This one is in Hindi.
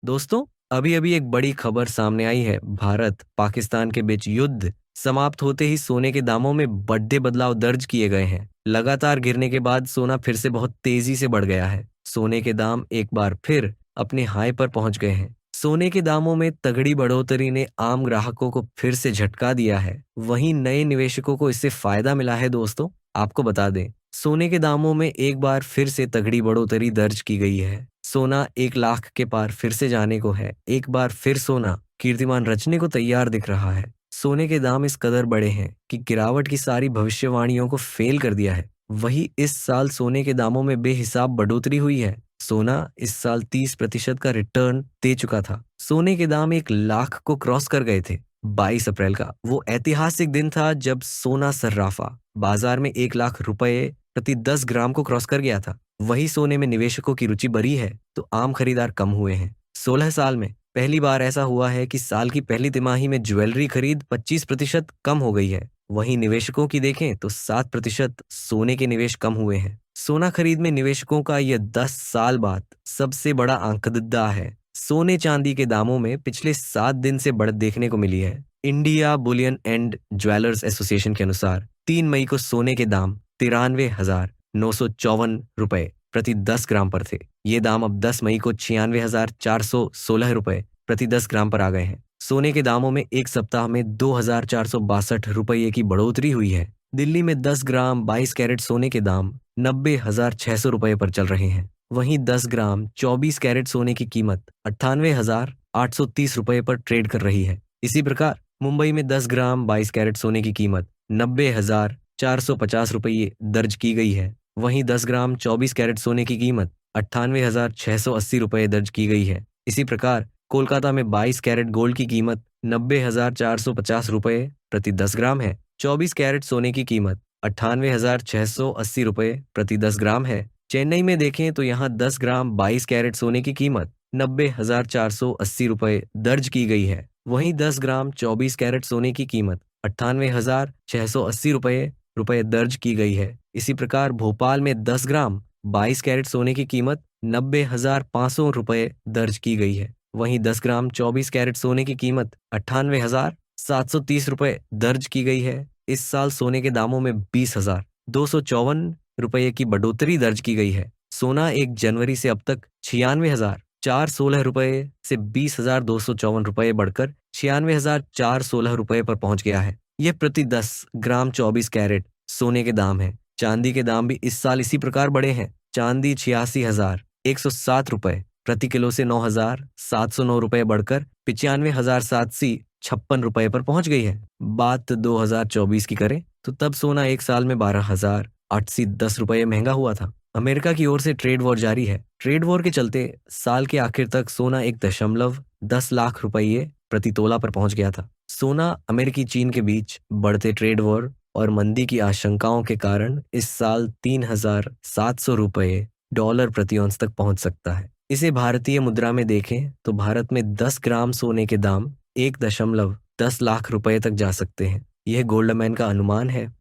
दोस्तों, अभी अभी एक बड़ी खबर सामने आई है। भारत पाकिस्तान के बीच युद्ध समाप्त होते ही सोने के दामों में बड़े बदलाव दर्ज किए गए हैं। लगातार गिरने के बाद सोना फिर से बहुत तेजी से बढ़ गया है। सोने के दाम एक बार फिर अपने हाई पर पहुंच गए हैं। सोने के दामों में तगड़ी बढ़ोतरी ने आम ग्राहकों को फिर से झटका दिया है। वहीं नए निवेशकों को इससे फायदा मिला है। दोस्तों, आपको बता दें, सोने के दामों में एक बार फिर से तगड़ी बढ़ोतरी दर्ज की गई है। सोना 1 लाख के पार फिर से जाने को है। एक बार फिर सोना कीर्तिमान रचने को तैयार दिख रहा है। सोने के दाम इस कदर बढ़े हैं कि गिरावट की सारी भविष्यवाणियों को फेल कर दिया है। वही इस साल सोने के दामों में बेहिसाब बढ़ोतरी हुई है। सोना इस साल 30% का रिटर्न दे चुका था। सोने के दाम 1 लाख को क्रॉस कर गए थे। 22 अप्रैल का वो ऐतिहासिक दिन था जब सोना सर्राफा बाजार में 1 लाख रुपए प्रति 10 ग्राम को क्रॉस कर गया था। वही सोने में निवेशकों की रुचि बढ़ी है तो आम खरीदार कम हुए हैं। 16 साल में पहली बार ऐसा हुआ है कि साल की पहली तिमाही में ज्वेलरी खरीद 25% कम हो गई है। वहीं निवेशकों की देखें तो 7% सोने के निवेश कम हुए हैं। सोना खरीद में निवेशकों का यह 10 साल बाद सबसे बड़ा आंकड़ा है। सोने चांदी के दामों में पिछले 7 दिन से बढ़त देखने को मिली है। India Boolean and jewellers association के अनुसार 3 मई को सोने के दाम 93,954 रुपए प्रति 10 ग्राम पर थे। ये दाम अब 10 मई को 96,416 रुपए प्रति 10 ग्राम पर आ गए हैं। सोने के दामों में एक सप्ताह में 2,462 की बढ़ोतरी हुई है। दिल्ली में 10 ग्राम 22 कैरेट सोने के दाम 90,600 रुपए पर चल रहे हैं। वहीं 10 ग्राम 24 कैरेट सोने की कीमत 98,830 रुपए पर ट्रेड कर रही है। इसी प्रकार मुंबई में 10 ग्राम 22 कैरेट सोने की कीमत 90,450 रुपये दर्ज की गई है। वहीं 10 ग्राम 24 कैरेट सोने की कीमत 98,680 रुपये दर्ज की गई है। इसी प्रकार कोलकाता में 22 कैरेट गोल्ड की कीमत 90,450 रुपये प्रति 10 ग्राम है। 24 कैरेट सोने की कीमत 98,680 रुपये प्रति 10 ग्राम है। चेन्नई में देखें तो यहाँ 10 ग्राम 22 कैरेट सोने की कीमत 90,480 रुपये दर्ज की गई है। वहीं 10 ग्राम 24 कैरेट सोने की कीमत 98,680 रुपये दर्ज की गई है। इसी प्रकार भोपाल में 10 ग्राम 22 कैरेट सोने की कीमत 90,500 रुपये दर्ज की गई है। वहीं 10 ग्राम 24 कैरेट सोने की कीमत 98,730 रुपये दर्ज की गई है। इस साल सोने के दामों में 20,254 रुपये की बढ़ोतरी दर्ज की गई है। सोना 1 जनवरी से अब तक 96,416 रुपये से 20,254 रुपये बढ़कर 96,416 रुपये पर पहुंच गया है। यह प्रति 10 ग्राम 24 कैरेट सोने के दाम है। चांदी के दाम भी इस साल इसी प्रकार बढ़े हैं। चांदी 86,107 रुपये प्रति किलो से 9,709 रुपये बढ़कर 95,756 रुपये पर पहुंच गई है। बात 2024 की करें तो तब सोना एक साल में 12,810 रुपये महंगा हुआ था। अमेरिका की ओर से ट्रेड वॉर जारी है। ट्रेड वॉर के चलते साल के आखिर तक सोना 1.10 लाख रुपये प्रति तोला पर पहुंच गया था। सोना अमेरिकी चीन के बीच बढ़ते ट्रेड वॉर और मंदी की आशंकाओं के कारण इस साल 3,700 रुपये डॉलर प्रति औंस तक पहुंच सकता है। इसे भारतीय मुद्रा में देखें तो भारत में 10 ग्राम सोने के दाम 1.10 लाख रुपए तक जा सकते हैं। यह गोल्डमैन का अनुमान है।